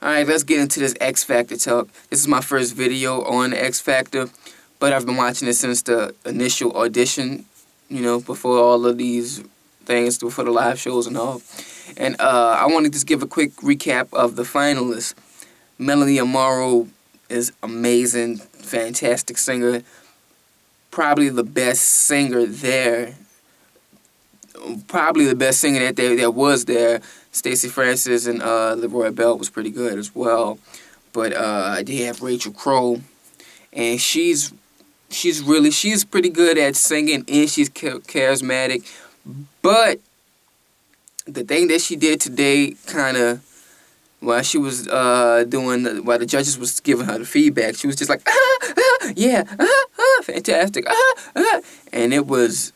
Alright, let's get into this X Factor talk. This is my first video on X Factor, but I've been watching it since the initial audition, before all of these things, before the live shows and all. And I want to just give a quick recap of the finalists. Meanie Amaro is amazing, fantastic singer, probably the best singer there. Probably the best singer that was there. Stacy Francis and LeRoy Bell was pretty good as well. But they have Rachel Crow, and she's pretty good at singing, and she's charismatic. But the thing that she did today, kind of, while she was while the judges was giving her the feedback, she was just like, yeah, fantastic, and it was.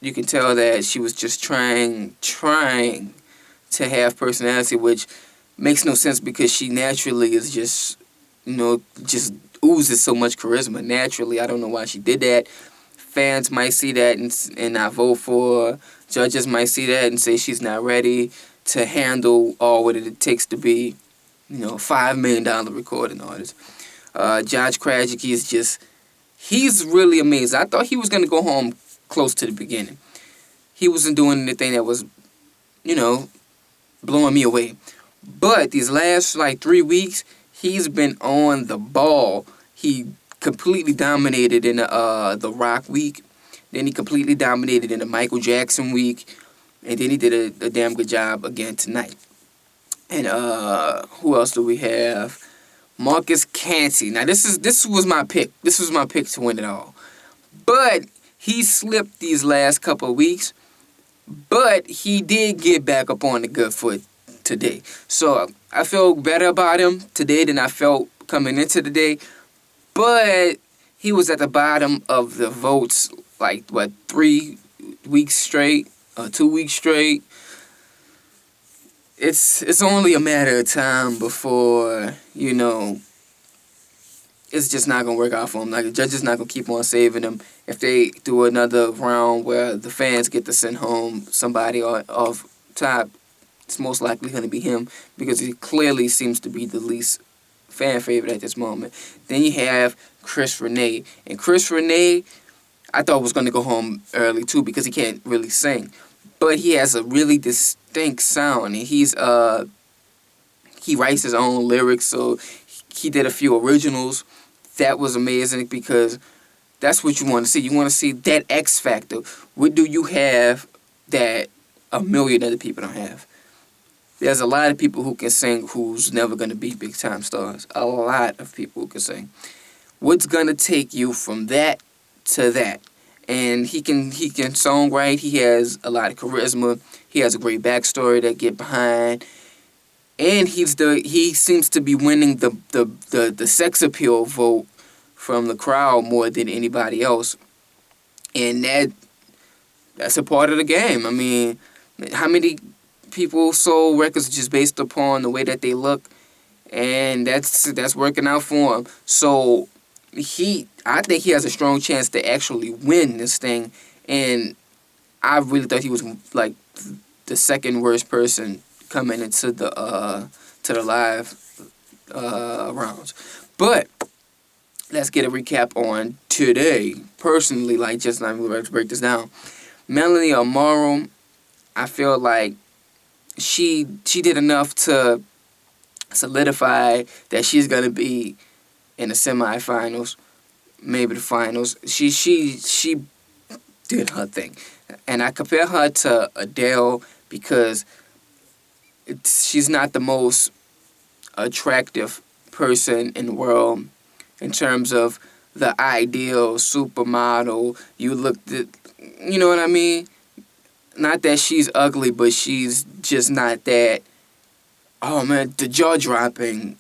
You can tell that she was just trying to have personality, which makes no sense because she naturally is just oozes so much charisma naturally. I don't know why she did that. Fans might see that and not vote for her. Judges might see that and say she's not ready to handle all what it takes to be, $5 million recording artist. Judge Krajcik is he's really amazing. I thought he was going to go home close to the beginning. He wasn't doing anything that was, blowing me away. But these last 3 weeks, he's been on the ball. He completely dominated in the Rock week. Then he completely dominated in the Michael Jackson week. And then he did a damn good job again tonight. And who else do we have? Marcus Canty. Now this was my pick. This was my pick to win it all. But he slipped these last couple of weeks, but he did get back up on the good foot today. So I feel better about him today than I felt coming into the day. But he was at the bottom of the votes, 3 weeks straight, 2 weeks straight. It's only a matter of time before, it's just not going to work out for him. The judge is not going to keep on saving him. If they do another round where the fans get to send home somebody off top, it's most likely going to be him because he clearly seems to be the least fan favorite at this moment. Then you have Rene. And Rene, I thought was going to go home early too because he can't really sing. But he has a really distinct sound, and he writes his own lyrics, so he did a few originals. That was amazing because that's what you want to see. You want to see that X factor. What do you have that a million other people don't have? There's a lot of people who can sing who's never going to be big-time stars. A lot of people who can sing. What's going to take you from that to that? And he can songwrite. He has a lot of charisma. He has a great backstory to get behind. And he seems to be winning the sex appeal vote from the crowd more than anybody else. And that's a part of the game. I mean, how many people sold records just based upon the way that they look? And that's working out for him. So I think he has a strong chance to actually win this thing. And I really thought he was the second worst person coming into the live rounds. But let's get a recap on today. Personally, let's break this down. Meanie Amaro, I feel like she did enough to solidify that she's gonna be in the semifinals, maybe the finals. She did her thing, and I compare her to Adele because she's not the most attractive person in the world in terms of the ideal supermodel. You know what I mean? Not that she's ugly, but she's just not that, oh man, the jaw-dropping,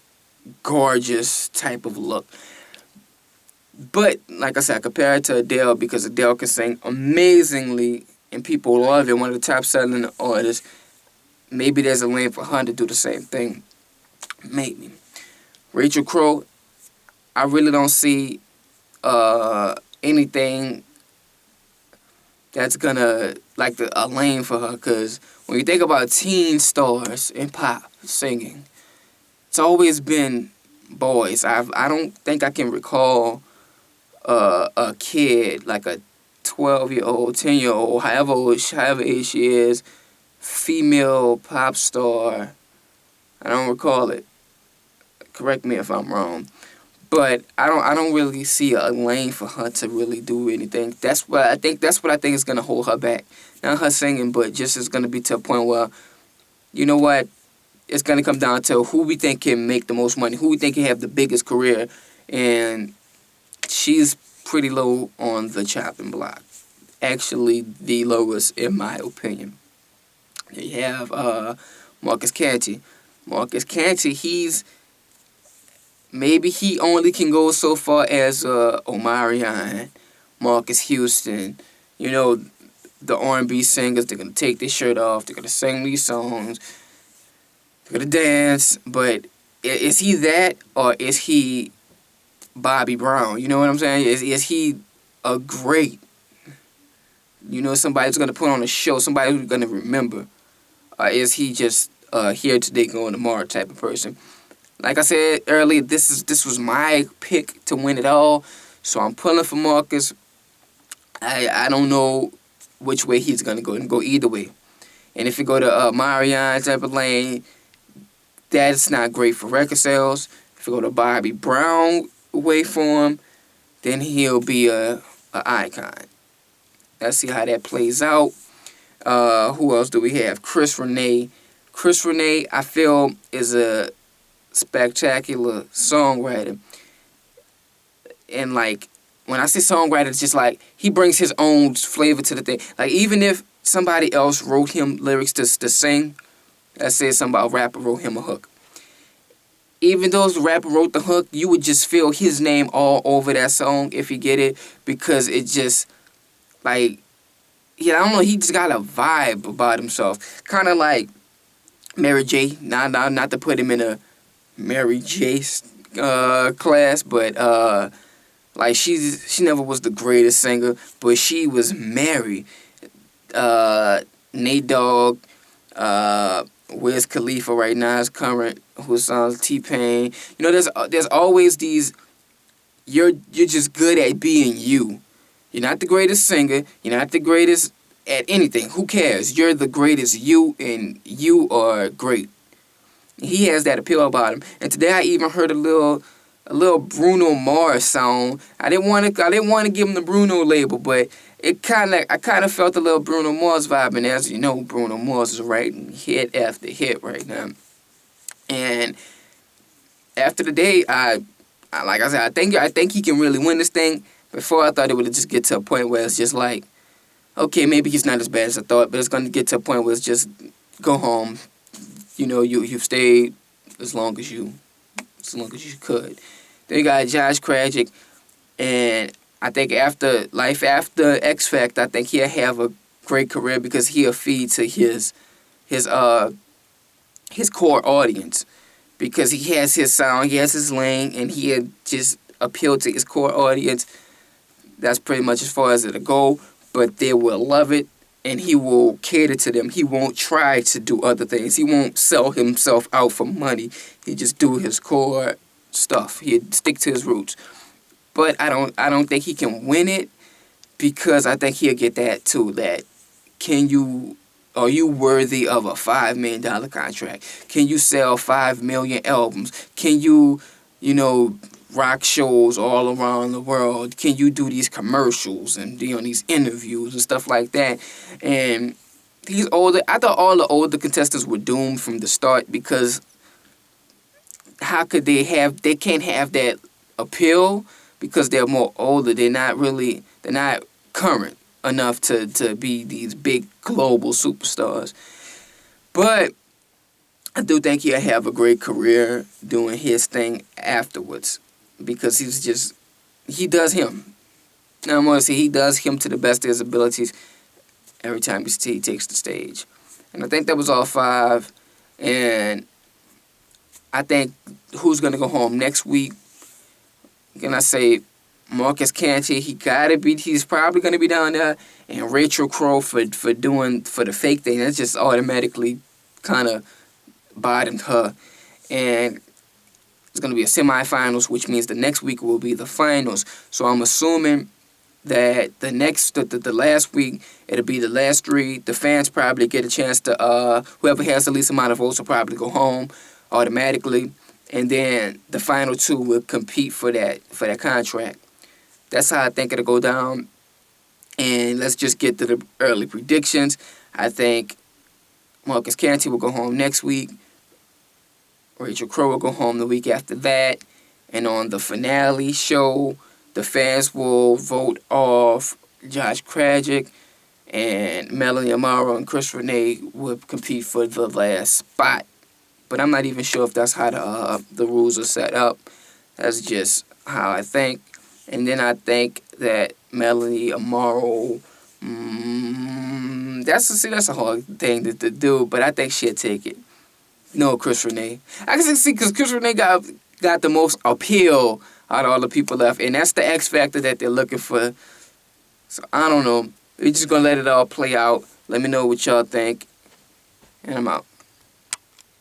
gorgeous type of look. But, like I said, I compare it to Adele because Adele can sing amazingly and people love it, one of the top-selling artists. Maybe there's a lane for her to do the same thing. Maybe. Rachel Crow, I really don't see anything that's gonna, a lane for her, because when you think about teen stars in pop singing, it's always been boys. I don't think I can recall a kid, like a 12-year-old, 10-year-old, however age she is, female pop star. I don't recall it. Correct me if I'm wrong. But I don't really see a lane for her to really do anything. That's what I think is gonna hold her back. Not her singing, but just it's gonna be to a point where, you know what, it's gonna come down to who we think can make the most money, who we think can have the biggest career, and she's pretty low on the chopping block. Actually, the lowest in my opinion. You have Marcus Canty. Marcus Canty, maybe he only can go so far as Omarion, Marcus Houston. You know, the R&B singers, they're going to take their shirt off, they're going to sing these songs, they're going to dance. But is he that, or is he Bobby Brown? You know what I'm saying? Is he a great, somebody who's going to put on a show, somebody who's going to remember? Or is he just here today, going tomorrow type of person? Like I said earlier, this was my pick to win it all, so I'm pulling for Marcus. I don't know which way he's gonna go, and go either way. And if you go to Marion type of lane, that's not great for record sales. If you go to Bobby Brown way for him, then he'll be a icon. Let's see how that plays out. Who else do we have? Chris Rene. Chris Rene, I feel, is a spectacular songwriter. And like, when I say songwriter, it's just like he brings his own flavor to the thing. Like, even if somebody else wrote him lyrics to sing, let's say a rapper wrote him a hook, even though the rapper wrote the hook, you would just feel his name all over that song, if you get it, because it just, like, yeah, I don't know, he just got a vibe about himself. Kind of like Mary J. Not to put him in a Mary J. class, but like, she never was the greatest singer, but she was Mary. Nate Dogg, Wiz Khalifa right now is current, who's on T-Pain. You know, there's always these, you're just good at being you. You're not the greatest singer, you're not the greatest at anything. Who cares? You're the greatest you, and you are great. He has that appeal about him. And today I even heard a little Bruno Mars song. I didn't want to give him the Bruno label, but I kind of felt a little Bruno Mars vibe. And as you know, Bruno Mars is writing hit after hit right now. And after the day, like I said, I think he can really win this thing. Before, I thought it would just get to a point where it's just like, okay, maybe he's not as bad as I thought, but it's going to get to a point where it's just go home. You know, you've stayed as long as you could. Then you got Josh Krajcik, and I think after X Factor, I think he'll have a great career because he'll feed to his core audience, because he has his sound, he has his lane, and he'll just appeal to his core audience. That's pretty much as far as it'll go, but they will love it, and he will cater to them. He won't try to do other things. He won't sell himself out for money. He just do his core stuff. He'd stick to his roots. But I don't think he can win it, because I think he'll get that too. That are you worthy of a $5 million contract? Can you sell 5 million albums? Can you rock shows all around the world? Can you do these commercials and be on these interviews and stuff like that? And he's older. I thought all the older contestants were doomed from the start, because how could they can't have that appeal, because they're more older. They're not current enough to be these big global superstars. But I do think he'll have a great career doing his thing afterwards, because he does him. Now, I'm going to say he does him to the best of his abilities every time he takes the stage. And I think that was all 5. And I think who's going to go home next week, can I say Marcus Canty? He's probably going to be down there. And Rachel Crow for the fake thing. That's just automatically kind of bottomed her. And It's going to be a semifinals, which means the next week will be the finals. So I'm assuming that the last week, it'll be the last 3. The fans probably get a chance to, whoever has the least amount of votes will probably go home automatically. And then the final 2 will compete for that contract. That's how I think it'll go down. And let's just get to the early predictions. I think Marcus Canty will go home next week. Rachel Crow will go home the week after that. And on the finale show, the fans will vote off Josh Krajcik, and Meanie Amaro and Rene will compete for the last spot. But I'm not even sure if that's how the rules are set up. That's just how I think. And then I think that Meanie Amaro, that's a hard thing to do, but I think she'll take it. No, Rene. I can see because Rene got the most appeal out of all the people left, and that's the X factor that they're looking for. So I don't know. We're just gonna let it all play out. Let me know what y'all think, and I'm out.